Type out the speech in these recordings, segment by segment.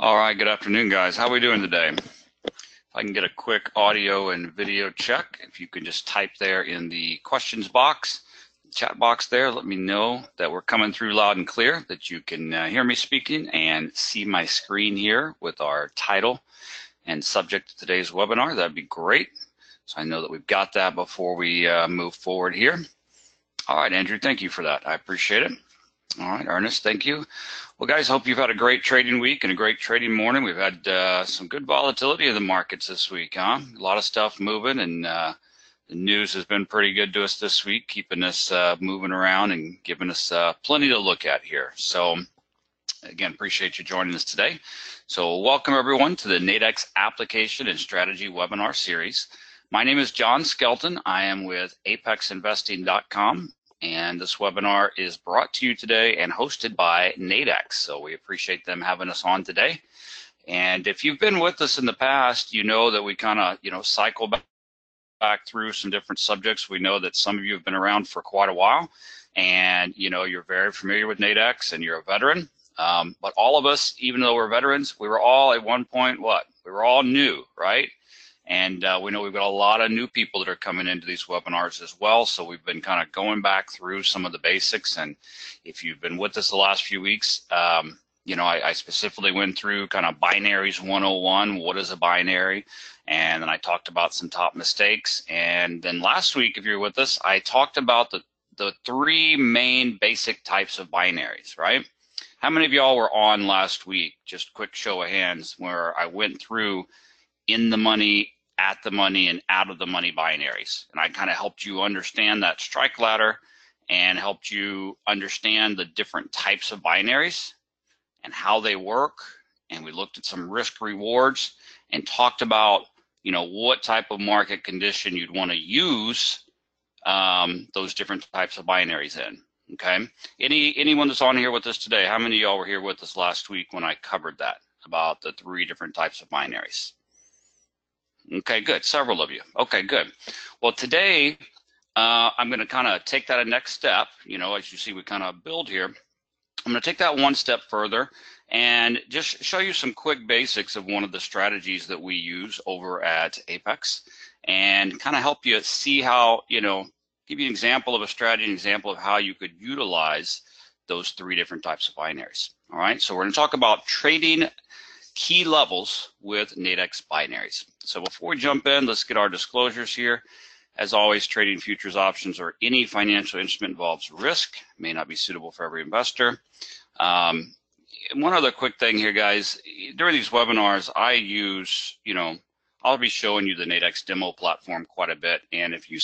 All right, good afternoon, guys. How are we doing today? If I can get a quick audio and video check, if you can just type there in the questions box, chat box there, let me know that we're coming through loud and clear, that you can hear me speaking and see my screen here with our title and subject to today's webinar. That'd be great. So I know that we've got that before we move forward here. All right, Andrew, thank you for that. I appreciate it. All right, Ernest, thank you. Well, guys, hope you've had a great trading week and a great trading morning. We've had some good volatility in the markets this week, huh? A lot of stuff moving, and the news has been pretty good to us this week, keeping us moving around and giving us plenty to look at here. So, again, appreciate you joining us today. So, welcome everyone to the Nadex Application and Strategy webinar series. My name is John Skelton. I am with apexinvesting.com. And this webinar is brought to you today and hosted by Nadex. So we appreciate them having us on today. And if you've been with us in the past, you know that we kind of, cycle back through some different subjects. We know that some of you have been around for quite a while, and you're very familiar with Nadex and you're a veteran. But all of us, even though we're veterans, we were all at one point what? We were all new, right? And we know we've got a lot of new people that are coming into these webinars as well. So we've been kind of going back through some of the basics. And if you've been with us the last few weeks, I specifically went through kind of binaries 101. What is a binary? And then I talked about some top mistakes. And then last week, if you're with us, I talked about the three main basic types of binaries, right? How many of y'all were on last week? Just quick show of hands where I went through in the money, at the money, and out of the money binaries. And I kind of helped you understand that strike ladder and helped you understand the different types of binaries and how they work. And we looked at some risk rewards and talked about, what type of market condition you'd want to use those different types of binaries in. Okay. Anyone that's on here with us today, how many of y'all were here with us last week when I covered that about the three different types of binaries? Okay, good. Several of you. Okay, good. Well, today I'm going to kind of take that a next step. As you see, we kind of build here. I'm going to take that one step further and just show you some quick basics of one of the strategies that we use over at Apex, and kind of help you see how, give you an example of a strategy, an example of how you could utilize those three different types of binaries. All right, so we're going to talk about trading key levels with Nadex binaries. So before we jump in, let's get our disclosures here. As always, trading futures, options, or any financial instrument involves risk, may not be suitable for every investor. One other quick thing here, guys. During these webinars, I use, I'll be showing you the Nadex demo platform quite a bit. And if you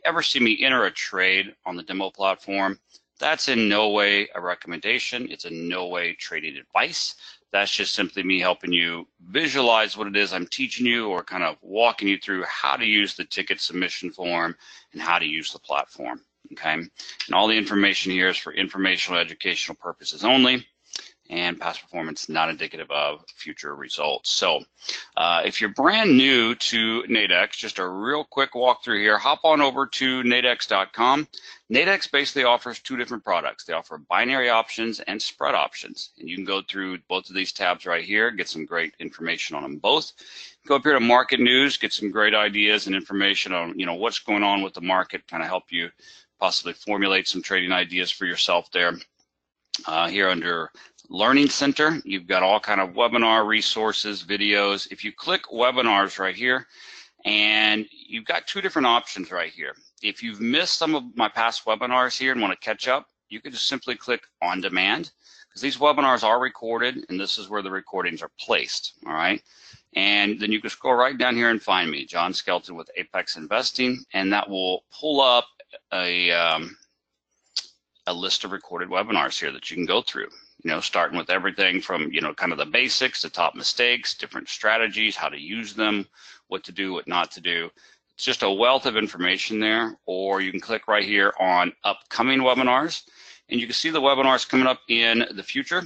ever see me enter a trade on the demo platform, that's in no way a recommendation. It's in no way trading advice. That's just simply me helping you visualize what it is I'm teaching you, or kind of walking you through how to use the ticket submission form and how to use the platform, okay? And all the information here is for informational, educational purposes only, and past performance not indicative of future results. So if you're brand new to Nadex, just a real quick walkthrough here, hop on over to nadex.com. Nadex basically offers two different products. They offer binary options and spread options. And you can go through both of these tabs right here, get some great information on them both. Go up here to market news, get some great ideas and information on what's going on with the market, kind of help you possibly formulate some trading ideas for yourself there. Here under Learning Center, you've got all kind of webinar resources, videos. If you click webinars right here, and you've got two different options right here. If you've missed some of my past webinars here and want to catch up, you can just simply click on demand, because these webinars are recorded, and this is where the recordings are placed, all right? And then you can scroll right down here and find me, John Skelton with Apex Investing, and that will pull up a list of recorded webinars here that you can go through. Starting with everything from, kind of the basics, the top mistakes, different strategies, how to use them, what to do, what not to do. It's just a wealth of information there. Or you can click right here on upcoming webinars, and you can see the webinars coming up in the future.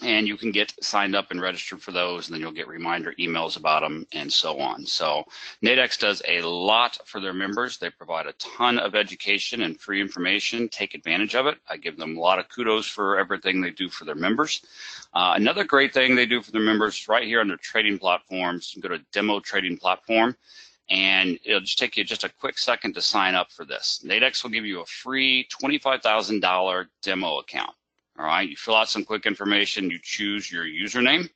and you can get signed up and registered for those, and then you'll get reminder emails about them and so on. So Nadex does a lot for their members. They provide a ton of education and free information. Take advantage of it. I give them a lot of kudos for everything they do for their members. Another great thing they do for their members right here on their trading platforms, you can go to demo trading platform, and it'll just take you just a quick second to sign up for this. Nadex will give you a free $25,000 demo account. All right, you fill out some quick information, you choose your username,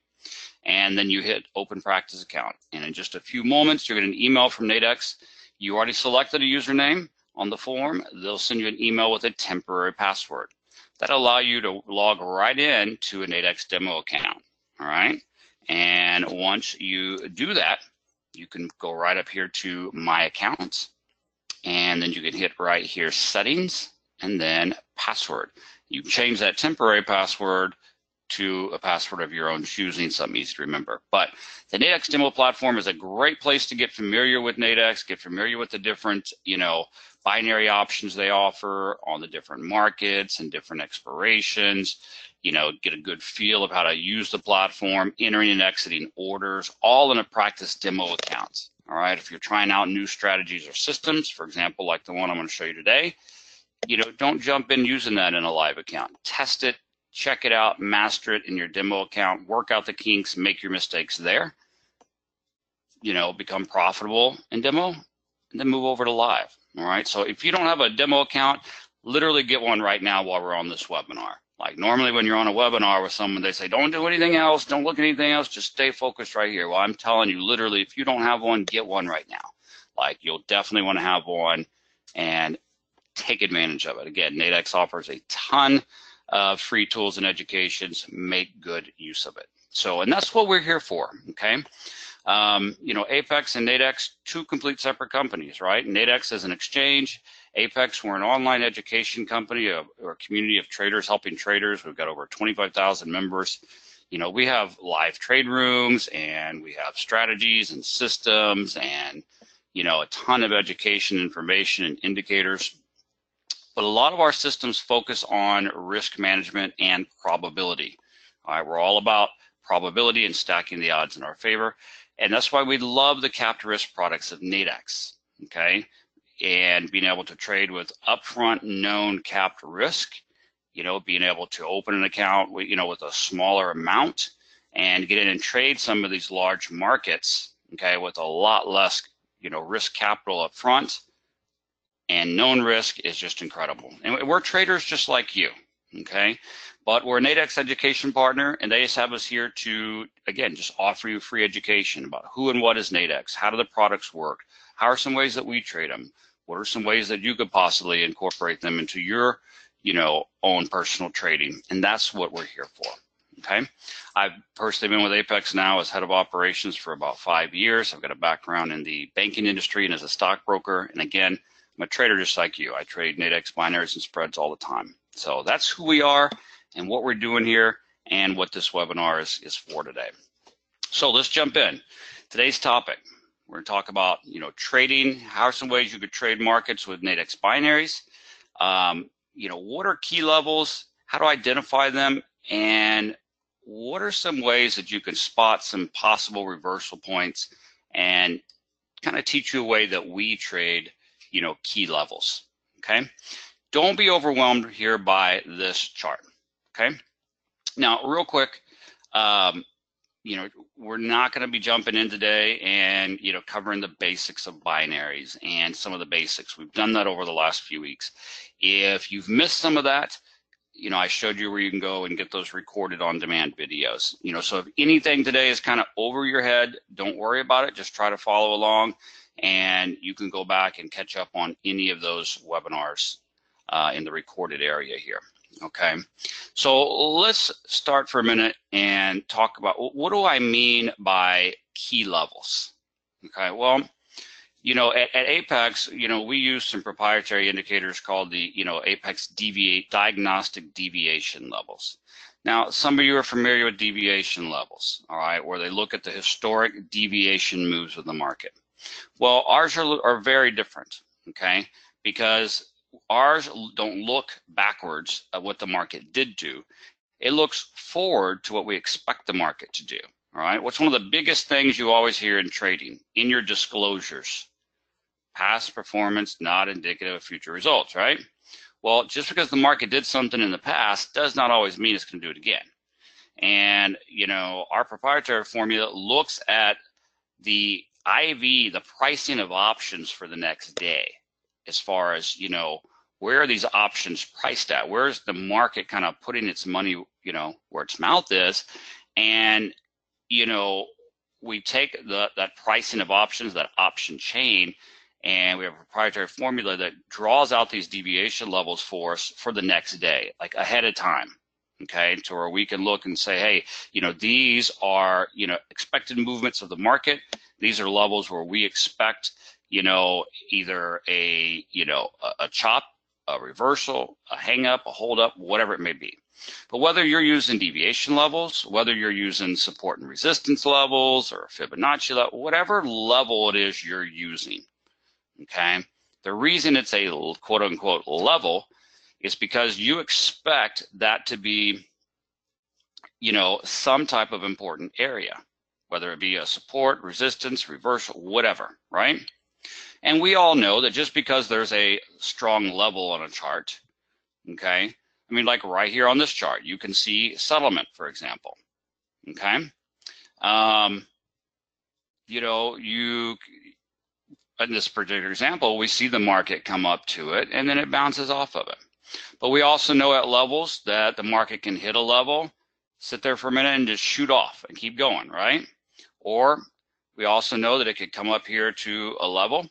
and then you hit open practice account. And in just a few moments, you'll get an email from Nadex. You already selected a username on the form. They'll send you an email with a temporary password. That'll allow you to log right in to a Nadex demo account. All right, and once you do that, you can go right up here to My Accounts, and then you can hit right here, Settings, and then Password. You change that temporary password to a password of your own choosing, something easy to remember. But the Nadex demo platform is a great place to get familiar with Nadex, get familiar with the different, binary options they offer on the different markets and different expirations, get a good feel of how to use the platform, entering and exiting orders, all in a practice demo account. All right, if you're trying out new strategies or systems, for example, like the one I'm going to show you today, don't jump in using that in a live account. Test it, check it out, master it in your demo account, work out the kinks, make your mistakes there, become profitable in demo, and then move over to live. All right, so if you don't have a demo account, literally get one right now while we're on this webinar. Like normally when you're on a webinar with someone, they say, don't do anything else, don't look at anything else, just stay focused right here. Well, I'm telling you, literally, if you don't have one, get one right now. Like you'll definitely want to have one and take advantage of it. Again, Nadex offers a ton of free tools and educations. Make good use of it. So, and that's what we're here for, okay? Apex and Nadex, two complete separate companies, right? Nadex is an exchange. Apex, we're an online education company, or a community of traders helping traders. We've got over 25,000 members. We have live trade rooms, and we have strategies and systems, and a ton of education, information, and indicators. But a lot of our systems focus on risk management and probability. All right, we're all about probability and stacking the odds in our favor. And that's why we love the capped risk products of Nadex, okay? And being able to trade with upfront known capped risk, being able to open an account with, with a smaller amount and get in and trade some of these large markets, okay, with a lot less, risk capital up front. And known risk is just incredible. And we're traders just like you, okay? But we're a Nadex education partner, and they just have us here to, again, just offer you free education about who and what is Nadex, how do the products work, how are some ways that we trade them, what are some ways that you could possibly incorporate them into your, own personal trading, and that's what we're here for, okay? I've personally been with Apex now as head of operations for about 5 years. I've got a background in the banking industry and as a stockbroker, and again, I'm a trader just like you. I trade Nadex, binaries, and spreads all the time. So that's who we are and what we're doing here and what this webinar is for today. So let's jump in. Today's topic, we're going to talk about, trading. How are some ways you could trade markets with Nadex binaries? What are key levels? How to identify them? And what are some ways that you can spot some possible reversal points and kind of teach you a way that we trade key levels, okay? Don't be overwhelmed here by this chart, okay? Now, real quick, we're not going to be jumping in today and, covering the basics of binaries and some of the basics. We've done that over the last few weeks. If you've missed some of that, I showed you where you can go and get those recorded on demand videos. So if anything today is kind of over your head, don't worry about it. Just try to follow along. And you can go back and catch up on any of those webinars in the recorded area here, okay? So let's start for a minute and talk about what do I mean by key levels, okay? Well, at Apex, we use some proprietary indicators called the, Apex diagnostic deviation levels. Now, some of you are familiar with deviation levels, all right, where they look at the historic deviation moves of the market. Well, ours are very different, okay, because ours don't look backwards at what the market did do. it looks forward to what we expect the market to do. All right, what's one of the biggest things you always hear in trading? In your disclosures, past performance not indicative of future results, right? Well, just because the market did something in the past does not always mean it's going to do it again. And, you know, our proprietary formula looks at the IV, the pricing of options for the next day, as far as, you know, where are these options priced at? Where's the market kind of putting its money, you know, where its mouth is? And, you know, we take that pricing of options, that option chain, and we have a proprietary formula that draws out these deviation levels for us for the next day, like ahead of time. Okay, to where we can look and say, hey, you know, these are, you know, expected movements of the market. These are levels where we expect, you know, either a, you know, a chop, a reversal, a hang up, a hold up, whatever it may be. But whether you're using deviation levels, whether you're using support and resistance levels or Fibonacci level, whatever level it is you're using, okay, the reason it's a quote unquote level is because you expect that to be, you know, some type of important area, whether it be a support, resistance, reversal, whatever, right? And we all know that just because there's a strong level on a chart, okay, I mean, like right here on this chart, you can see settlement, for example, okay? You know, in this particular example, we see the market come up to it and then it bounces off of it. But we also know at levels that the market can hit a level, sit there for a minute and just shoot off and keep going, right? Or we also know that it could come up here to a level,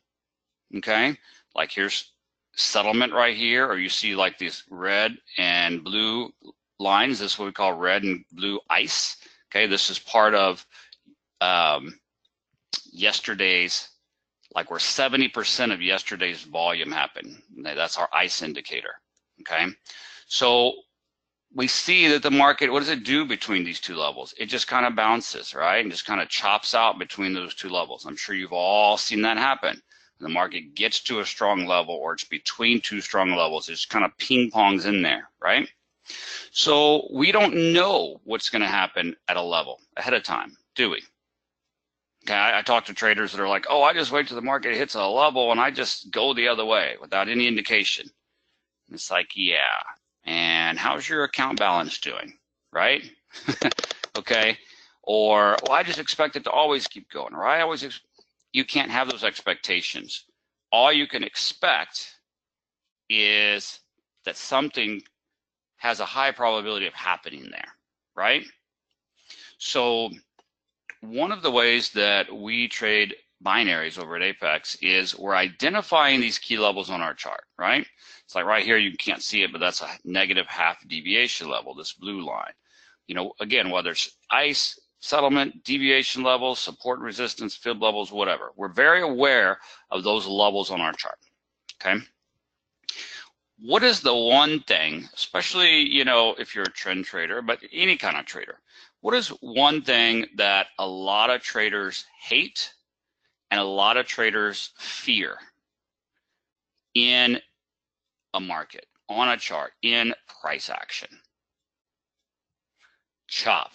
okay? Like here's settlement right here, or you see like these red and blue lines. This is what we call red and blue ice, okay? This is part of yesterday's, like where 70% of yesterday's volume happened. That's our ice indicator. Okay, so we see that the market, what does it do between these two levels? It just kind of bounces, right? And just kind of chops out between those two levels. I'm sure you've all seen that happen. The market gets to a strong level or it's between two strong levels. It just kind of ping pongs in there, right? So we don't know what's going to happen at a level ahead of time, do we? Okay, I talk to traders that are like, oh, I just wait till the market hits a level and I just go the other way without any indication. It's like, yeah, and how's your account balance doing, right? Okay, or, well, I just expect it to always keep going, or you can't have those expectations. All you can expect is that something has a high probability of happening there, right? So one of the ways that we trade binaries over at Apex is we're identifying these key levels on our chart, right? It's like right here, you can't see it, but that's a negative half deviation level, this blue line. You know, again, whether it's ice, settlement, deviation levels, support, resistance, fib levels, whatever. We're very aware of those levels on our chart, okay? What is the one thing, especially, you know, if you're a trend trader, but any kind of trader, what is one thing that a lot of traders hate and a lot of traders fear in a market, on a chart, in price action? Chop,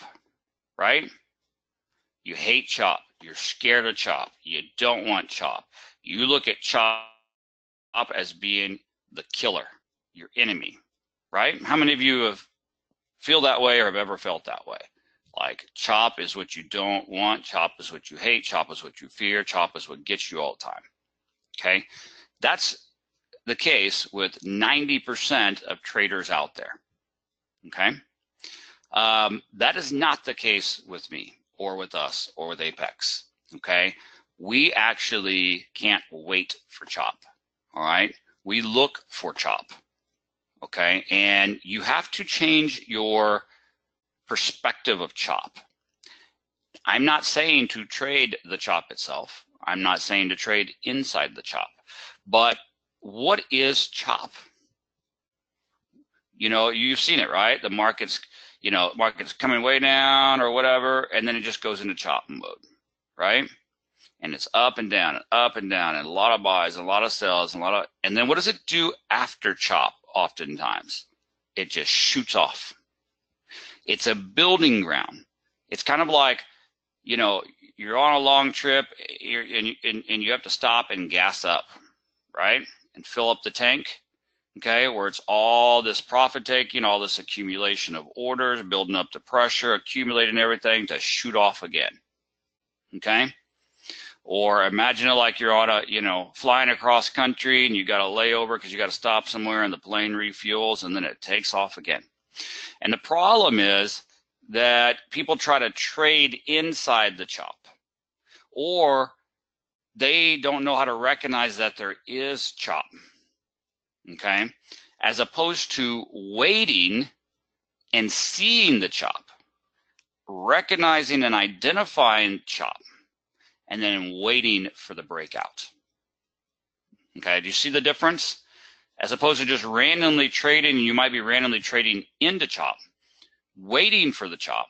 right? You hate chop. You're scared of chop. You don't want chop. You look at chop as being the killer, your enemy, right? How many of you feel that way or have ever felt that way? Like chop is what you don't want, chop is what you hate, chop is what you fear, chop is what gets you all the time, okay? That's the case with 90% of traders out there, okay? That is not the case with me or with us or with Apex, okay? We actually can't wait for chop, all right? We look for chop, okay? And you have to change your perspective of chop. I'm not saying to trade the chop itself. I'm not saying to trade inside the chop. But what is chop? You know, you've seen it, right? The market's, you know, market's coming way down or whatever, and then it just goes into chop mode, right? And it's up and down and a lot of buys, a lot of sells, and then what does it do after chop oftentimes? It just shoots off. It's a building ground. It's kind of like, you know, you're on a long trip and you have to stop and gas up, right? And fill up the tank, okay, where it's all this profit taking, all this accumulation of orders, building up the pressure, accumulating everything to shoot off again, okay? Or imagine it like you're on a, you know, flying across country and you got a layover because you got to stop somewhere and the plane refuels and then it takes off again. And the problem is that people try to trade inside the chop, or they don't know how to recognize that there is chop, okay? As opposed to waiting and seeing the chop, recognizing and identifying chop, and then waiting for the breakout. Okay, do you see the difference? As opposed to just randomly trading, you might be randomly trading into chop, waiting for the chop,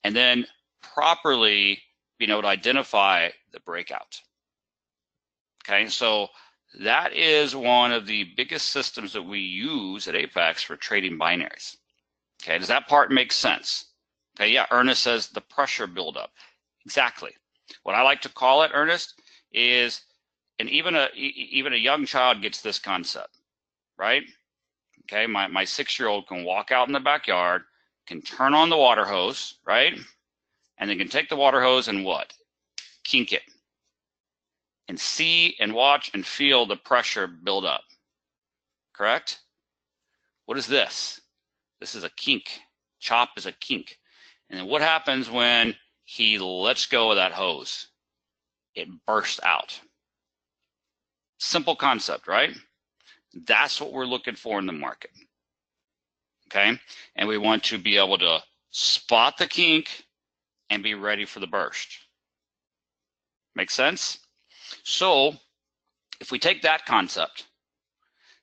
and then properly being able to identify the breakout. Okay, so that is one of the biggest systems that we use at Apex for trading binaries. Okay, does that part make sense? Okay, yeah, Ernest says the pressure buildup. Exactly. What I like to call it, Ernest, is, and even a young child gets this concept, right? Okay, my 6-year-old can walk out in the backyard, can turn on the water hose, right? And they can take the water hose and what? Kink it. And see and watch and feel the pressure build up. Correct? What is this? This is a kink. Chop is a kink. And then what happens when he lets go of that hose? It bursts out. Simple concept, right? That's what we're looking for in the market. Okay? And we want to be able to spot the kink and be ready for the burst. Make sense? So if we take that concept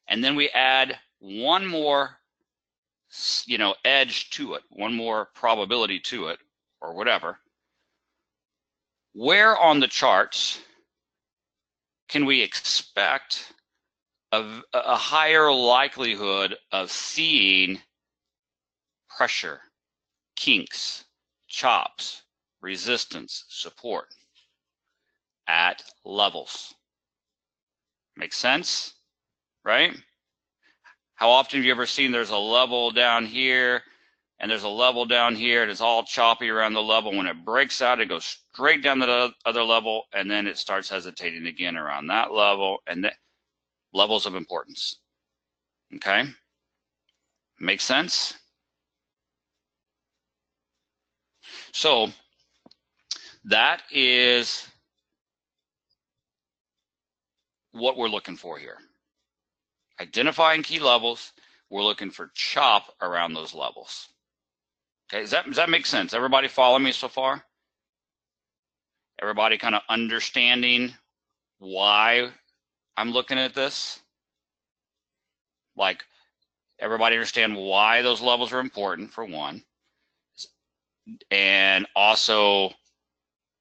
and then we add one more, you know, edge to it, one more probability to it, or whatever, where on the charts can we expect a higher likelihood of seeing pressure, kinks, chops, resistance, support? At levels. Make sense? Right? How often have you ever seen there's a level down here and there's a level down here and it's all choppy around the level? When it breaks out, it goes straight down to the other level and then it starts hesitating again around that level, and levels of importance. Okay? Make sense? So that is what we're looking for here. Identifying key levels, we're looking for chop around those levels. Okay, does that make sense? Everybody follow me so far? Everybody kind of understanding why I'm looking at this? Like, everybody understand why those levels are important, for one. And also,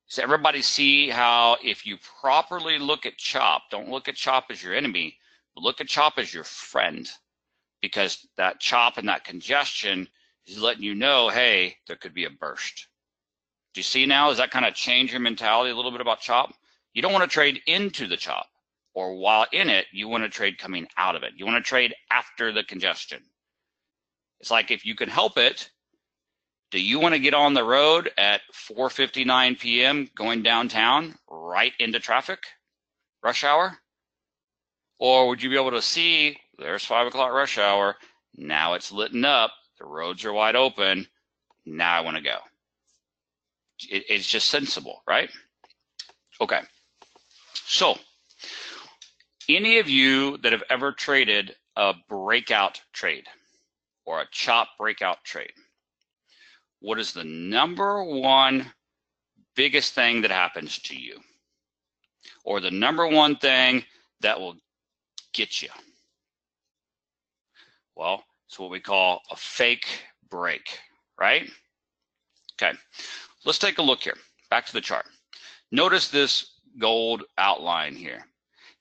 does everybody see how if you properly look at chop, don't look at chop as your enemy, but look at chop as your friend, because that chop and that congestion is letting you know, hey, there could be a burst. Do you see now? Does that kind of change your mentality a little bit about chop? You don't want to trade into the chop, or while in it, you want to trade coming out of it. You want to trade after the congestion. It's like, if you can help it, do you want to get on the road at 4:59 p.m. going downtown right into traffic, rush hour? Or would you be able to see, there's 5 o'clock rush hour, now it's lit up, the roads are wide open, now I want to go. It's just sensible, right? Okay. So, any of you that have ever traded a breakout trade or a chop breakout trade, what is the number one biggest thing that happens to you? Or the number one thing that will get you? Well, it's what we call a fake break, right? Okay, let's take a look here. Back to the chart. Notice this gold outline here.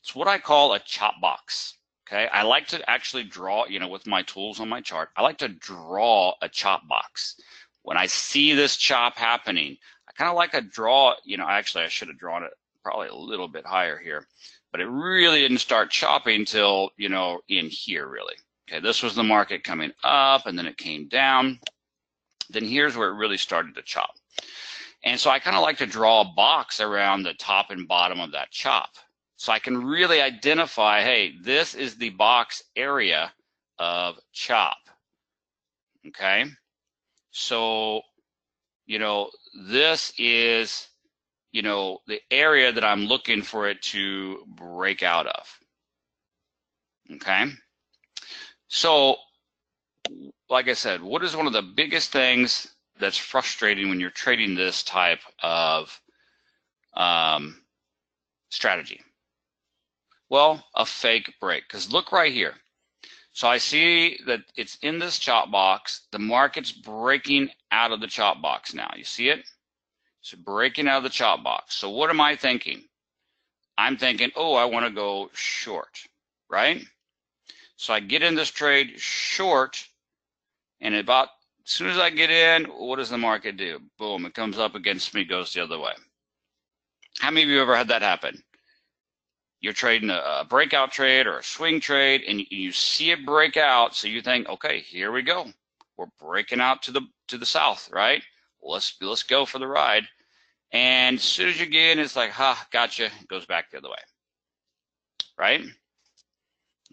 It's what I call a chop box, Okay, I like to actually draw, you know, with my tools on my chart, I like to draw a chop box. When I see this chop happening, I kind of like to draw, you know, actually I should have drawn it probably a little bit higher here, but it really didn't start chopping till, you know, in here really. Okay, this was the market coming up and then it came down. Then here's where it really started to chop. And so I kind of like to draw a box around the top and bottom of that chop. So I can really identify, hey, this is the box area of chop, okay? So, you know, this is, you know, the area that I'm looking for it to break out of, okay? So, like I said, what is one of the biggest things that's frustrating when you're trading this type of strategy? Well, a fake break, because look right here. So I see that it's in this chop box. The market's breaking out of the chop box now. You see it? It's breaking out of the chop box. So what am I thinking? I'm thinking, oh, I want to go short, right? So I get in this trade short, and about as soon as I get in, what does the market do? Boom, it comes up against me, goes the other way. How many of you ever had that happen? You're trading a breakout trade or a swing trade, and you see it break out, so you think, okay, here we go. We're breaking out to the south, right? Let's go for the ride. And as soon as you get in, it's like, ha, gotcha. It goes back the other way, right?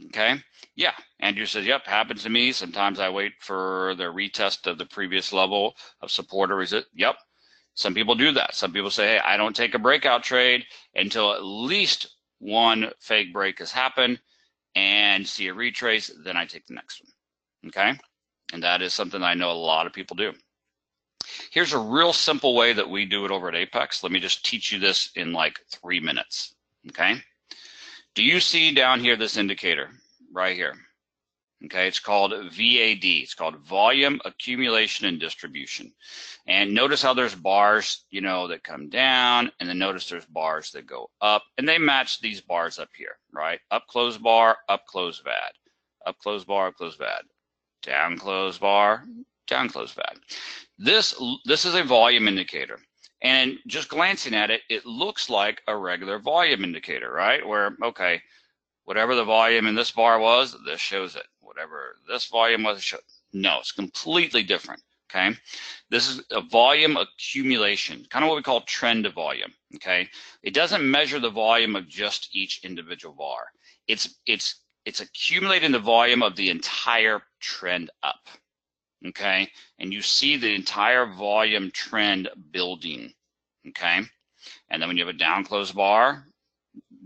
Okay. Yeah. Andrew says, yep, happens to me. Sometimes I wait for the retest of the previous level of support or resist. Yep. Some people do that. Some people say, hey, I don't take a breakout trade until at least one fake break has happened and see a retrace, then I take the next one, okay? And that is something I know a lot of people do. Here's a real simple way that we do it over at Apex. Let me just teach you this in like 3 minutes, okay? Do you see down here this indicator right here? Okay, it's called VAD. It's called Volume Accumulation and Distribution. And notice how there's bars, you know, that come down, and then notice there's bars that go up, and they match these bars up here, right? Up close bar, up close VAD. Up close bar, up close VAD. Down close bar, down close VAD. This is a volume indicator. And just glancing at it, it looks like a regular volume indicator, right? Where, okay, whatever the volume in this bar was, this shows it. Whatever this volume was, it shows. No, it's completely different, okay? This is a volume accumulation, kind of what we call trend of volume, okay? It doesn't measure the volume of just each individual bar. It's accumulating the volume of the entire trend up, okay? And you see the entire volume trend building, okay? And then when you have a down close bar,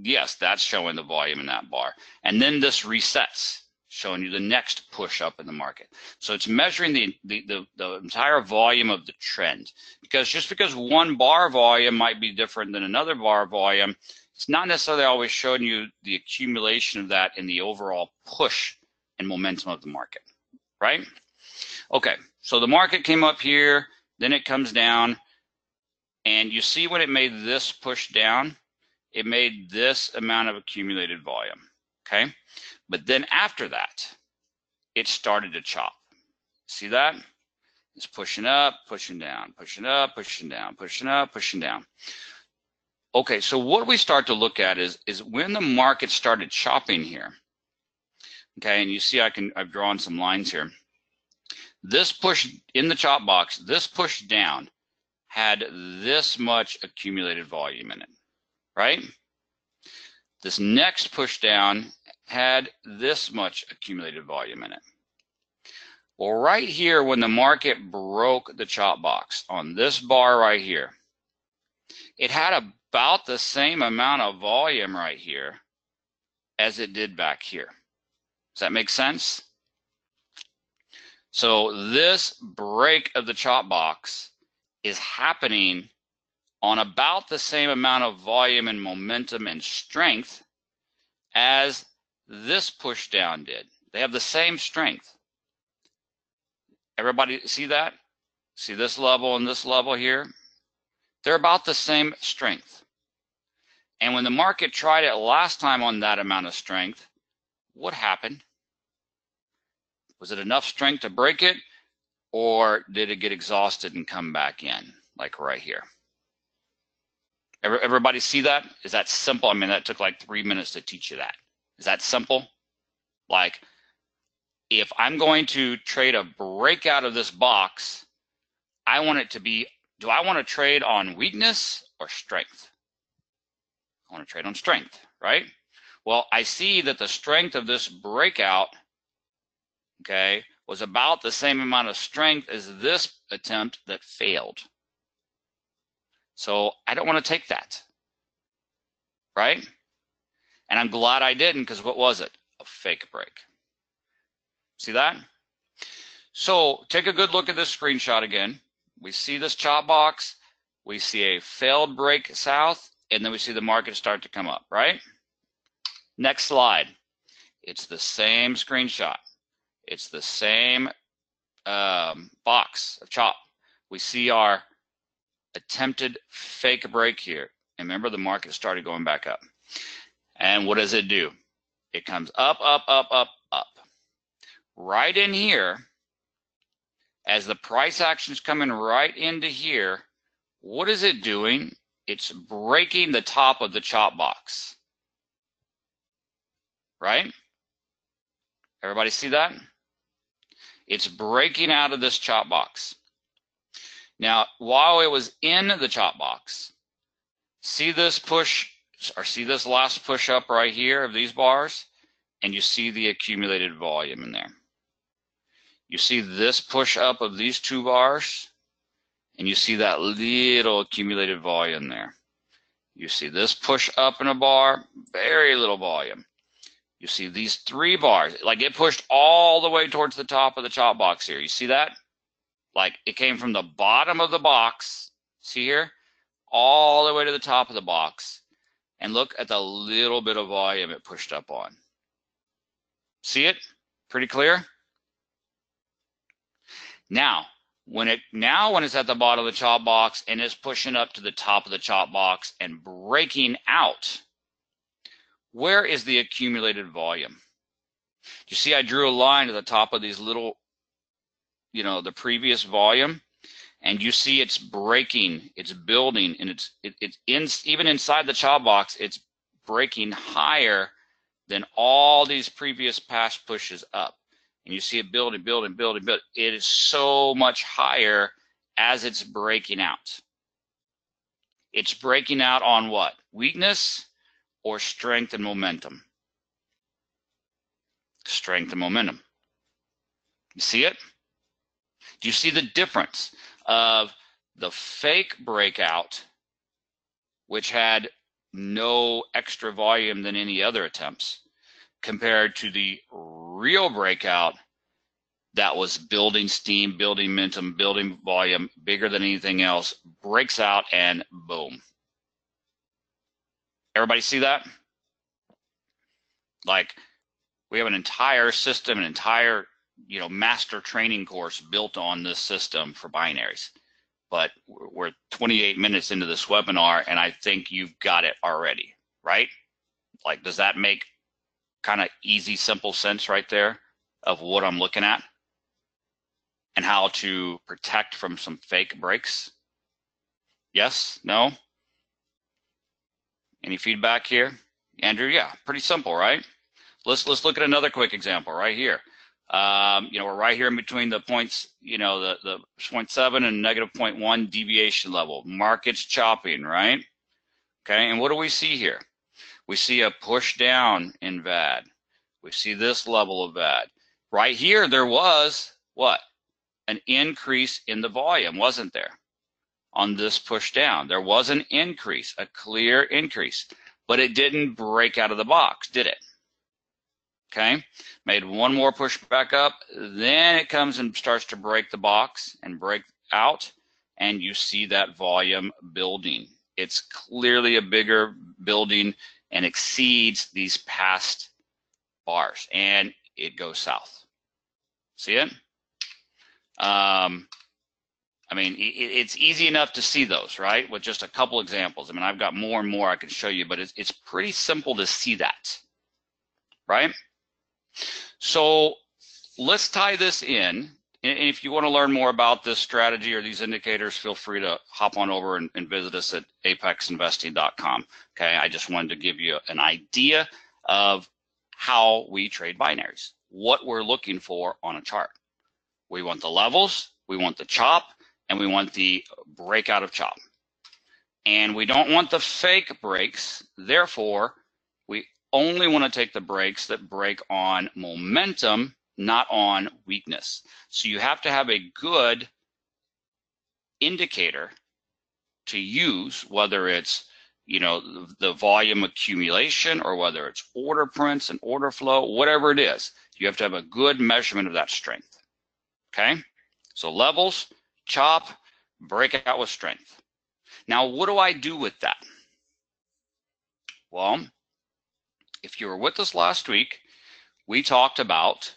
yes, that's showing the volume in that bar. And then this resets, showing you the next push up in the market. So it's measuring the entire volume of the trend. Because just because one bar volume might be different than another bar volume, it's not necessarily always showing you the accumulation of that in the overall push and momentum of the market, right? Okay, so the market came up here, then it comes down, and you see when it made this push down, it made this amount of accumulated volume, okay? But then after that, it started to chop. See that? It's pushing up, pushing down, pushing up, pushing down, pushing up, pushing down. Okay, so what we start to look at is when the market started chopping here, okay, and you see I've drawn some lines here. This push in the chop box, this push down had this much accumulated volume in it, right? This next push down had this much accumulated volume in it. Well, right here, when the market broke the chop box on this bar right here, it had about the same amount of volume right here as it did back here. Does that make sense? So this break of the chop box is happening on about the same amount of volume and momentum and strength as this push down did. They have the same strength. Everybody see that? See this level and this level here? They're about the same strength. And when the market tried it last time on that amount of strength, what happened? Was it enough strength to break it, or did it get exhausted and come back in, like right here? Everybody see that? Is that simple? I mean, that took like 3 minutes to teach you that. Is that simple? Like, if I'm going to trade a breakout of this box, I want it to be, do I want to trade on weakness or strength? I want to trade on strength, right? Well, I see that the strength of this breakout, okay, was about the same amount of strength as this attempt that failed. So I don't want to take that, right? And I'm glad I didn't, because what was it? A fake break. See that? So take a good look at this screenshot again. We see this chop box, we see a failed break south, and then we see the market start to come up, right? Next slide. It's the same screenshot. It's the same box of chop. We see our attempted fake break here. And remember, the market started going back up. And what does it do? It comes up, up, up, up, up. Right in here, as the price action is coming right into here, what is it doing? It's breaking the top of the chop box. Right? Everybody see that? It's breaking out of this chop box. Now, while it was in the chop box, see this push, or see this last push up right here of these bars, and you see the accumulated volume in there. You see this push up of these two bars, and you see that little accumulated volume there. You see this push up in a bar, very little volume. You see these three bars, like it pushed all the way towards the top of the chop box here. You see that? Like it came from the bottom of the box, see here, all the way to the top of the box. And look at the little bit of volume it pushed up on. See it? Pretty clear? Now, when it's at the bottom of the chop box and it's pushing up to the top of the chop box and breaking out, where is the accumulated volume? You see I drew a line to the top of these little, the previous volume, and you see it's breaking, it's building, and even inside the chop box, it's breaking higher than all these previous past pushes up. And you see it building, building, building, building. It is so much higher as it's breaking out. It's breaking out on what? Weakness or strength and momentum? Strength and momentum. You see it? Do you see the difference of the fake breakout, which had no extra volume than any other attempts, compared to the real breakout that was building steam, building momentum, building volume, bigger than anything else, breaks out and boom. Everybody see that? Like, we have an entire system, an entire, master training course built on this system for binaries. But we're 28 minutes into this webinar, and I think you've got it already, right? Like, does that make kind of easy, simple sense right there of what I'm looking at and how to protect from some fake breaks? Yes? No? Any feedback here? Andrew, yeah, pretty simple, right? Let's look at another quick example right here. We're right here in between the points, the 0.7 and negative 0.1 deviation level. Market's chopping, right? Okay, and what do we see here? We see a push down in VAD. We see this level of VAD. Right here, there was what? An increase in the volume, wasn't there? On this push down, there was an increase, a clear increase, but it didn't break out of the box, did it? Okay, made one more push back up, then it comes and starts to break the box and break out, and you see that volume building. It's clearly a bigger building and exceeds these past bars, and it goes south. See it? It's easy enough to see those, right? With just a couple examples. I've got more and more I can show you, but it's pretty simple to see that, right? So let's tie this in. And if you want to learn more about this strategy or these indicators, feel free to hop on over and visit us at apexinvesting.com. Okay, I just wanted to give you an idea of how we trade binaries, what we're looking for on a chart. We want the levels, we want the chop, and we want the breakout of chop. And we don't want the fake breaks. Therefore, we only want to take the breaks that break on momentum, not on weakness. So you have to have a good indicator to use, whether it's the volume accumulation or whether it's order prints and order flow, whatever it is. You have to have a good measurement of that strength. Okay, so levels, chop, breakout with strength. Now, what do I do with that? Well, if you were with us last week, we talked about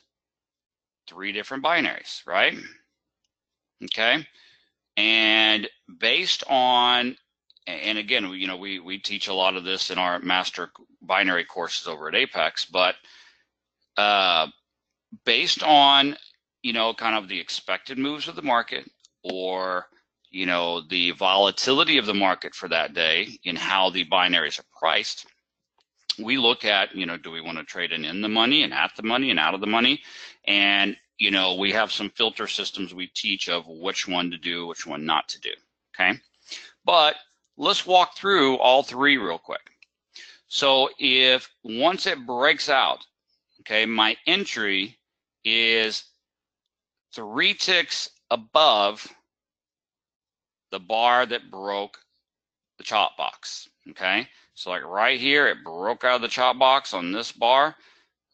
3 different binaries, right? Okay, and based on, and again, we teach a lot of this in our master binary courses over at Apex, but based on kind of the expected moves of the market, or the volatility of the market for that day in how the binaries are priced, we look at, do we want to trade in the money and at the money and out of the money? And, we have some filter systems we teach of which one to do, which one not to do, okay? But let's walk through all 3 real quick. So if once it breaks out, okay, my entry is 3 ticks above the bar that broke the chop box, okay? So like right here, it broke out of the chop box on this bar.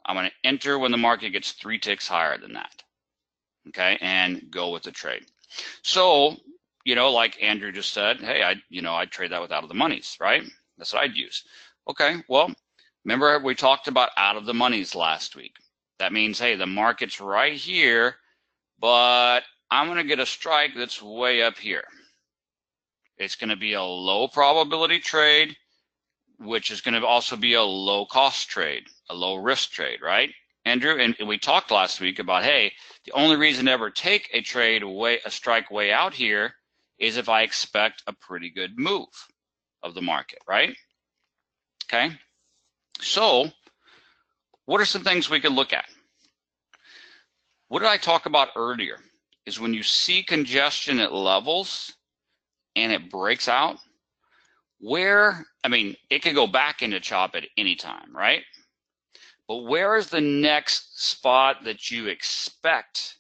I'm going to enter when the market gets 3 ticks higher than that, okay, and go with the trade. So, like Andrew just said, hey, I'd trade that with out of the monies, right? That's what I'd use. Okay, well, remember we talked about out of the monies last week. That means, hey, the market's right here, but I'm going to get a strike that's way up here. It's going to be a low probability trade, which is going to also be a low cost trade, a low risk trade, right, Andrew? And we talked last week about, hey, the only reason to ever take a strike way out here is if I expect a pretty good move of the market, right? Okay, so what are some things we could look at? What did I talk about earlier? Is when you see congestion at levels and it breaks out, it could go back into chop at any time, right? But where is the next spot that you expect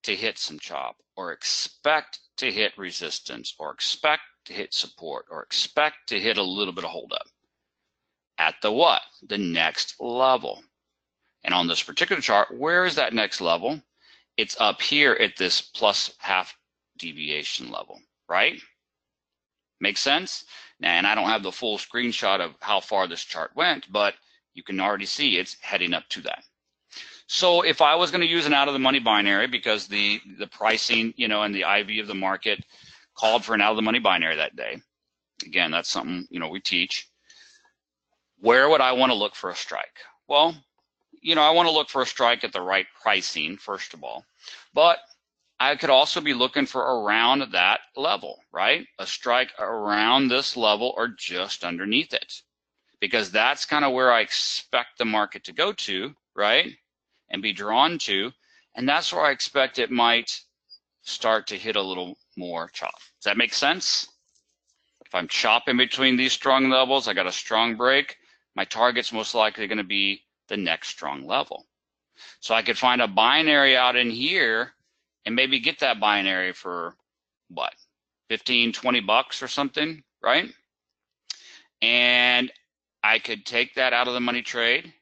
to hit some chop, or expect to hit resistance, or expect to hit support, or expect to hit a little bit of holdup? At the what? The next level. And on this particular chart, where is that next level? It's up here at this plus half deviation level, right? Makes sense? And I don't have the full screenshot of how far this chart went, but you can already see it's heading up to that. So if I was going to use an out of the money binary, because the pricing, and the IV of the market called for an out of the money binary that day, again, that's something, we teach. Where would I want to look for a strike? Well, I want to look for a strike at the right pricing, first of all, but I could also be looking for around that level, right? A strike around this level or just underneath it, because that's kind of where I expect the market to go to, right? And be drawn to. And that's where I expect it might start to hit a little more chop. Does that make sense? If I'm chopping between these strong levels, I got a strong break, my target's most likely going to be the next strong level. So I could find a binary out in here and maybe get that binary for what, 15, 20 bucks or something, right? And I could take that out of the money trade.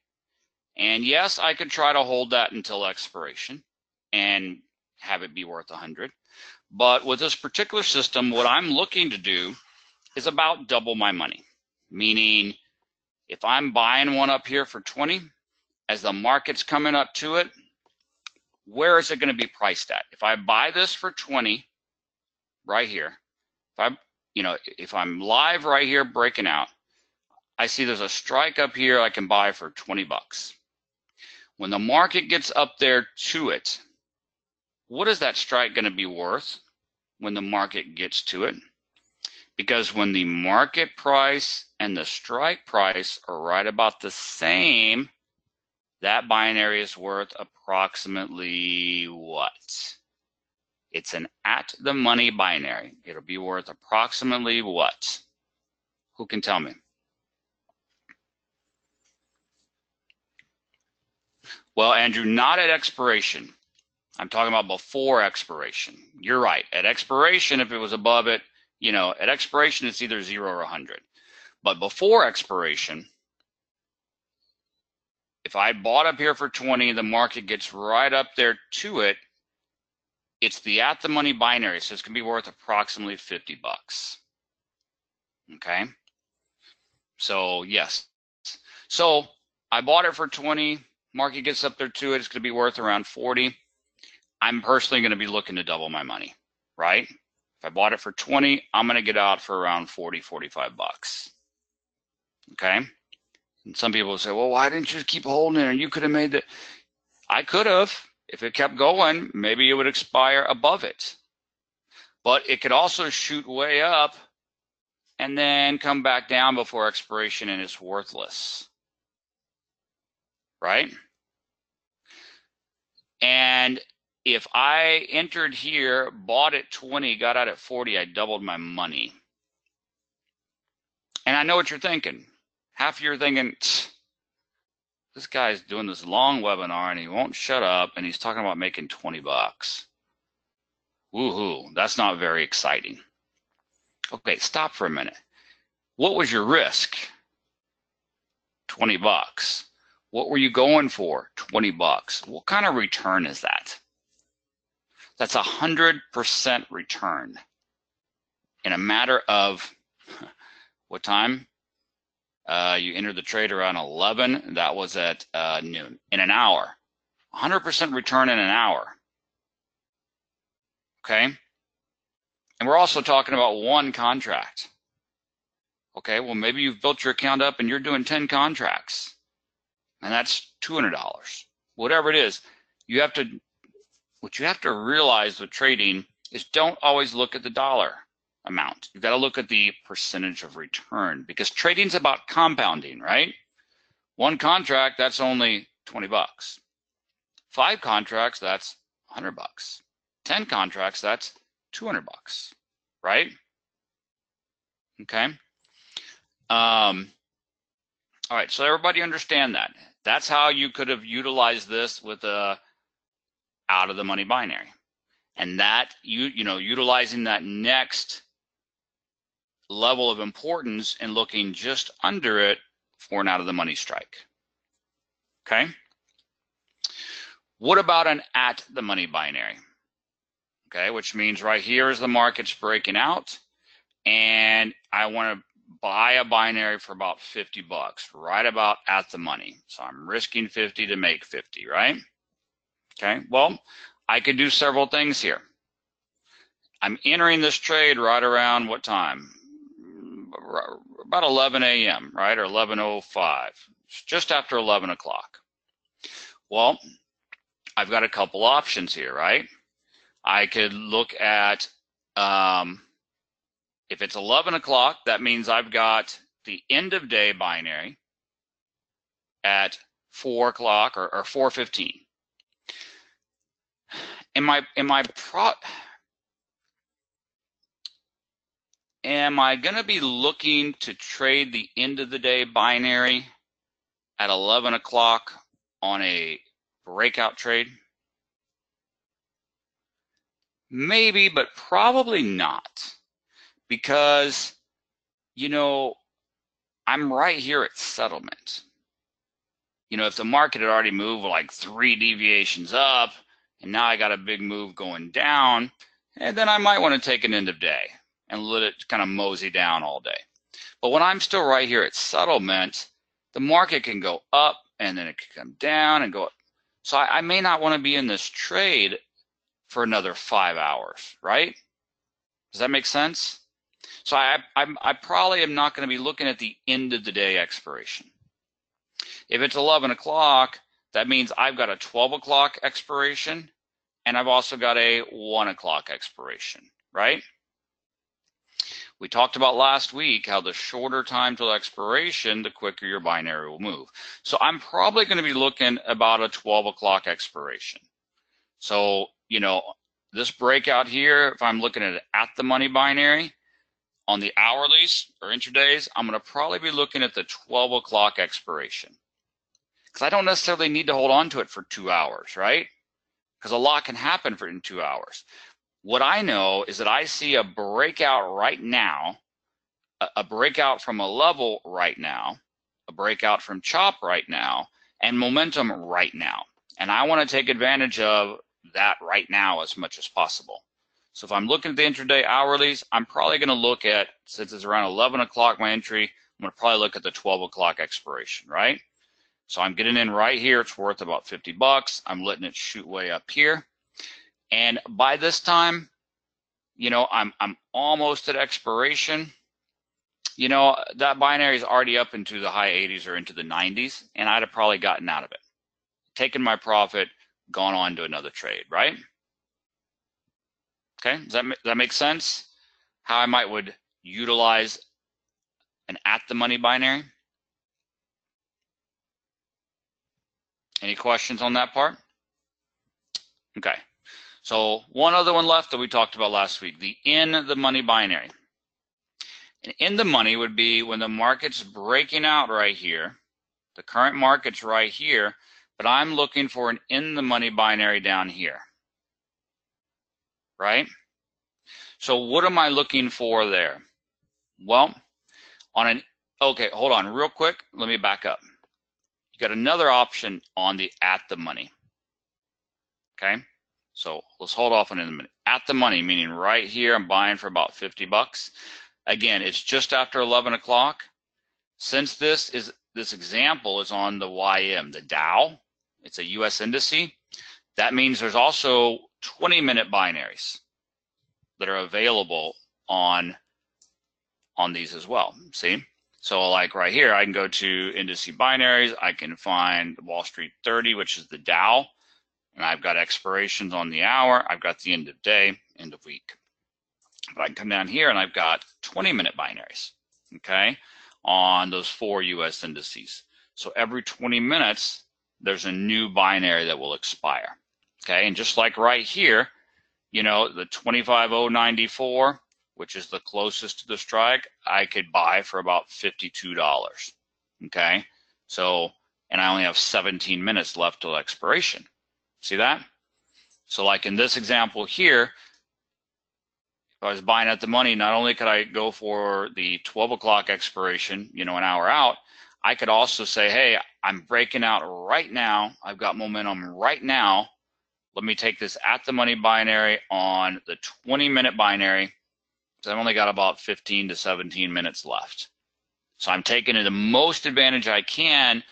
And yes, I could try to hold that until expiration and have it be worth 100. But with this particular system, what I'm looking to do is about double my money. Meaning, if I'm buying one up here for 20, as the market's coming up to it, where is it going to be priced at? If I buy this for 20 right here, if I'm live right here breaking out, I see there's a strike up here I can buy for 20 bucks. When the market gets up there to it, what is that strike going to be worth when the market gets to it? Because when the market price and the strike price are right about the same, that binary is worth approximately what? It's an at the money binary. It'll be worth approximately what? Who can tell me? Well, Andrew, not at expiration. I'm talking about before expiration. You're right. At expiration, if it was above it, you know, at expiration, it's either 0 or 100. But before expiration, if I bought up here for 20, the market gets right up there to it, it's the at the money binary, so it's going to be worth approximately 50 bucks. Okay? So, yes. So, I bought it for 20, market gets up there to it, it's going to be worth around 40. I'm personally going to be looking to double my money, right? If I bought it for 20, I'm going to get out for around 40, 45 bucks. Okay? And some people say, well, why didn't you keep holding it? You could have made that. I could have. If it kept going, maybe it would expire above it. But it could also shoot way up and then come back down before expiration and it's worthless. Right? And if I entered here, bought at 20, got out at 40, I doubled my money. And I know what you're thinking. Half of you are thinking, this guy's doing this long webinar and he won't shut up and he's talking about making 20 bucks. Woohoo, that's not very exciting. Okay, stop for a minute. What was your risk? 20 bucks. What were you going for? 20 bucks. What kind of return is that? That's 100% return in a matter of what time? You entered the trade around 11. That was at noon. In an hour. 100% return in an hour. Okay? And we're also talking about one contract. Okay, well, maybe you've built your account up and you're doing 10 contracts. And that's $200. Whatever it is, what you have to realize with trading is don't always look at the dollar amount. You've got to look at the percentage of return because trading's about compounding, right? One contract, that's only 20 bucks. 5 contracts, that's 100 bucks. 10 contracts, that's 200 bucks, right? Okay. All right, so everybody understand that. That's how you could have utilized this with a out of the money binary. And that, utilizing that next level of importance and looking just under it for an out of the money strike. Okay? What about an at the money binary? Okay, which means right here is the market's breaking out and I want to buy a binary for about 50 bucks, right about at the money. So I'm risking 50 to make 50, right? Okay, well, I could do several things here. I'm entering this trade right around what time? About 11 a.m., right, or 11:05, just after 11 o'clock. Well, I've got a couple options here, right? I could look at, if it's 11 o'clock, that means I've got the end of day binary at 4 o'clock or 4:15. Am I going to be looking to trade the end of the day binary at 11 o'clock on a breakout trade? Maybe, but probably not. Because, I'm right here at settlement. If the market had already moved like 3 deviations up, and now I got a big move going down, and then I might want to take an end of day and let it kind of mosey down all day. But when I'm still right here at settlement, the market can go up and then it can come down and go up. So I may not want to be in this trade for another 5 hours, right? Does that make sense? So I probably am not going to be looking at the end of the day expiration. If it's 11 o'clock, that means I've got a 12 o'clock expiration and I've also got a 1 o'clock expiration, right? We talked about last week how the shorter time till expiration, the quicker your binary will move. So I'm probably going to be looking about a 12 o'clock expiration. So, you know, this breakout here, if I'm looking at the money binary on the hourlies or intradays, I'm going to probably be looking at the 12 o'clock expiration. Because I don't necessarily need to hold on to it for 2 hours, right? Because a lot can happen in 2 hours. What I know is that I see a breakout right now, a breakout from a level right now, a breakout from chop right now, and momentum right now. And I want to take advantage of that right now as much as possible. So if I'm looking at the intraday hourlies, I'm probably going to look at, since it's around 11 o'clock my entry, I'm going to probably look at the 12 o'clock expiration, right? So I'm getting in right here. It's worth about 50 bucks. I'm letting it shoot way up here. And by this time, you know, I'm almost at expiration. You know, that binary is already up into the high 80s or into the 90s, and I'd have probably gotten out of it, taken my profit, gone on to another trade, right? Okay, does that make sense? How I would utilize an at the money binary? Any questions on that part? Okay, so one other one left that we talked about last week, the in the money binary. And in the money would be when the market's breaking out right here, the current market's right here, but I'm looking for an in the money binary down here, right? So what am I looking for there? Well, okay, hold on real quick. Let me back up. You got another option on the at the money. Okay, so let's hold off on in the money. At the money, meaning right here, I'm buying for about 50 bucks. Again, it's just after 11 o'clock. Since this example is on the YM, the Dow, it's a US indice, that means there's also 20-minute binaries that are available on these as well. See? So like right here, I can go to indice binaries. I can find Wall Street 30, which is the Dow, and I've got expirations on the hour. I've got the end of day, end of week. But I can come down here and I've got 20-minute binaries, okay, on those 4 US indices. So every 20 minutes, there's a new binary that will expire, okay? And just like right here, you know, the 25,094, which is the closest to the strike, I could buy for about $52, okay? So, and I only have 17 minutes left till expiration. See that? So like in this example here, if I was buying at the money, not only could I go for the 12 o'clock expiration, you know, an hour out, I could also say, hey, I'm breaking out right now. I've got momentum right now. Let me take this at the money binary on the 20-minute binary. So I've only got about 15 to 17 minutes left. So I'm taking the most advantage I can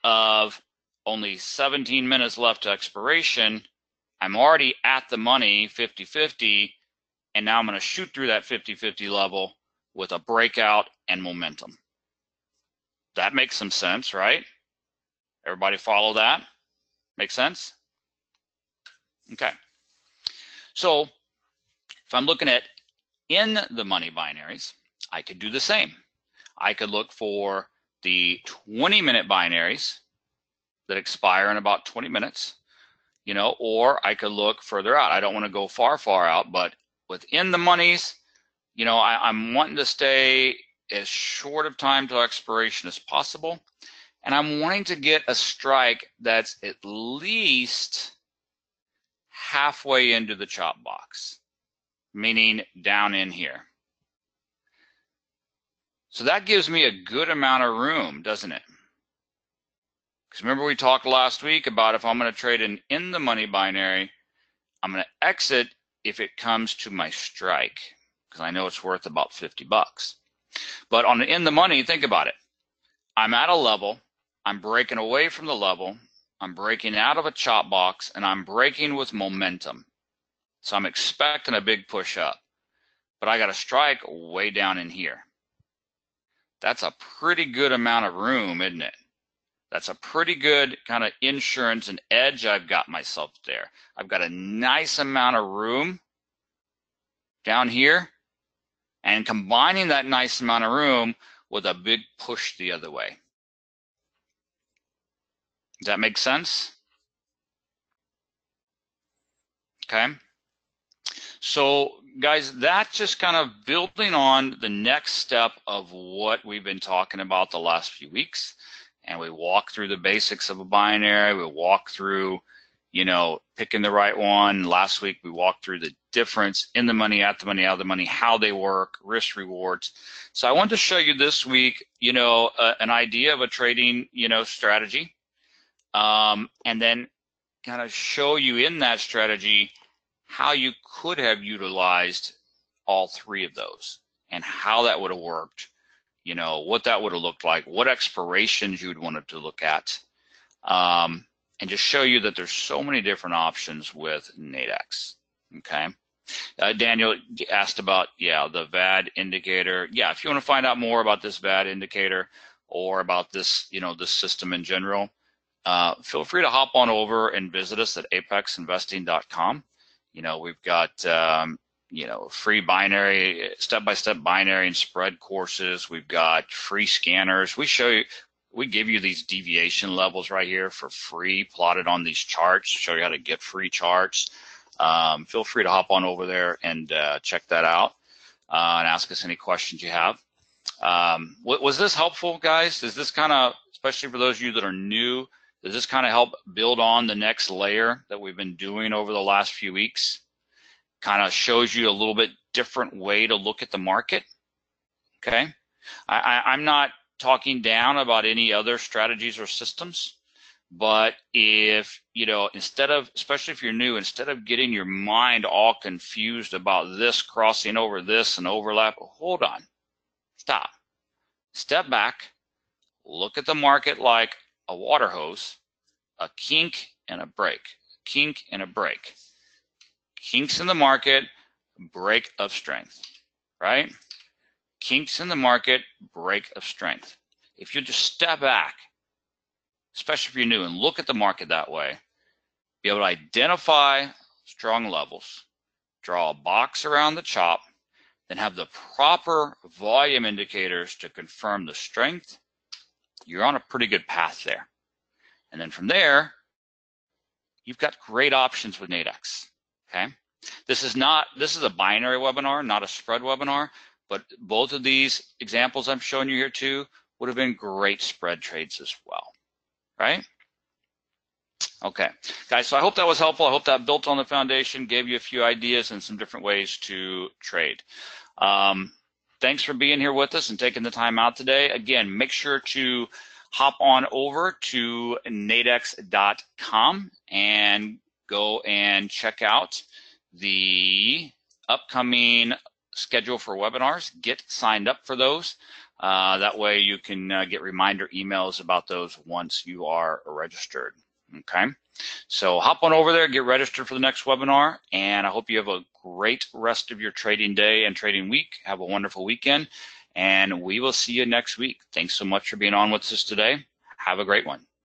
of only 17 minutes left to expiration. I'm already at the money 50-50, and now I'm going to shoot through that 50-50 level with a breakout and momentum. That makes some sense, right? Everybody follow that? Make sense? Okay. So if I'm looking at in the money binaries, I could do the same. I could look for the 20-minute binaries that expire in about 20 minutes, you know, or I could look further out. I don't want to go far out, but within the monies, you know, I'm wanting to stay as short of time to expiration as possible, and I'm wanting to get a strike that's at least halfway into the chop box, meaning down in here. So that gives me a good amount of room, doesn't it? Because remember we talked last week about if I'm going to trade an in the money binary, I'm going to exit if it comes to my strike, because I know it's worth about 50 bucks. But on the in the money, think about it. I'm at a level, I'm breaking away from the level, I'm breaking out of a chop box, and I'm breaking with momentum. So I'm expecting a big push up, but I got a strike way down in here. That's a pretty good amount of room, isn't it? That's a pretty good kind of insurance and edge I've got myself there. I've got a nice amount of room down here, and combining that nice amount of room with a big push the other way. Does that make sense? Okay. So guys, that's just kind of building on the next step of what we've been talking about the last few weeks. And we walk through the basics of a binary. We walk through, you know, picking the right one. Last week, we walked through the difference in the money, at the money, out of the money, how they work, risk rewards. So I wanted to show you this week, you know, an idea of a trading, you know, strategy. And then kind of show you in that strategy how you could have utilized all three of those and how that would have worked, you know, what that would have looked like, what expirations you'd wanted to look at, and just show you that there's so many different options with Nadex, okay? Daniel asked about, yeah, the VAD indicator. Yeah, if you want to find out more about this VAD indicator or about this, you know, this system in general, feel free to hop on over and visit us at apexinvesting.com. You know, we've got, you know, free binary, step-by-step binary and spread courses. We've got free scanners. We show you, we give you these deviation levels right here for free, plotted on these charts, show you how to get free charts. Feel free to hop on over there and check that out and ask us any questions you have. Was this helpful, guys? Does this kind of, especially for those of you that are new, does this kind of help build on the next layer that we've been doing over the last few weeks? Kind of shows you a little bit different way to look at the market, okay? I'm not talking down about any other strategies or systems, but if, you know, instead of, especially if you're new, instead of getting your mind all confused about this crossing over this and overlap, hold on, stop, step back, look at the market like a water hose, a kink and a break, kink and a break. Kinks in the market, break of strength, right? Kinks in the market, break of strength. If you just step back, especially if you're new, and look at the market that way, be able to identify strong levels, draw a box around the chop, then have the proper volume indicators to confirm the strength, you're on a pretty good path there. And then from there, you've got great options with Nadex, okay? This is a binary webinar, not a spread webinar, but both of these examples I'm showing you here too would have been great spread trades as well, right? Okay, guys, so I hope that was helpful. I hope that built on the foundation, gave you a few ideas and some different ways to trade. Thanks for being here with us and taking the time out today. Again, make sure to hop on over to nadex.com and go and check out the upcoming schedule for webinars. Get signed up for those. That way you can get reminder emails about those once you are registered. Okay, so hop on over there, get registered for the next webinar, and I hope you have a great rest of your trading day and trading week. Have a wonderful weekend, and we will see you next week. Thanks so much for being on with us today. Have a great one.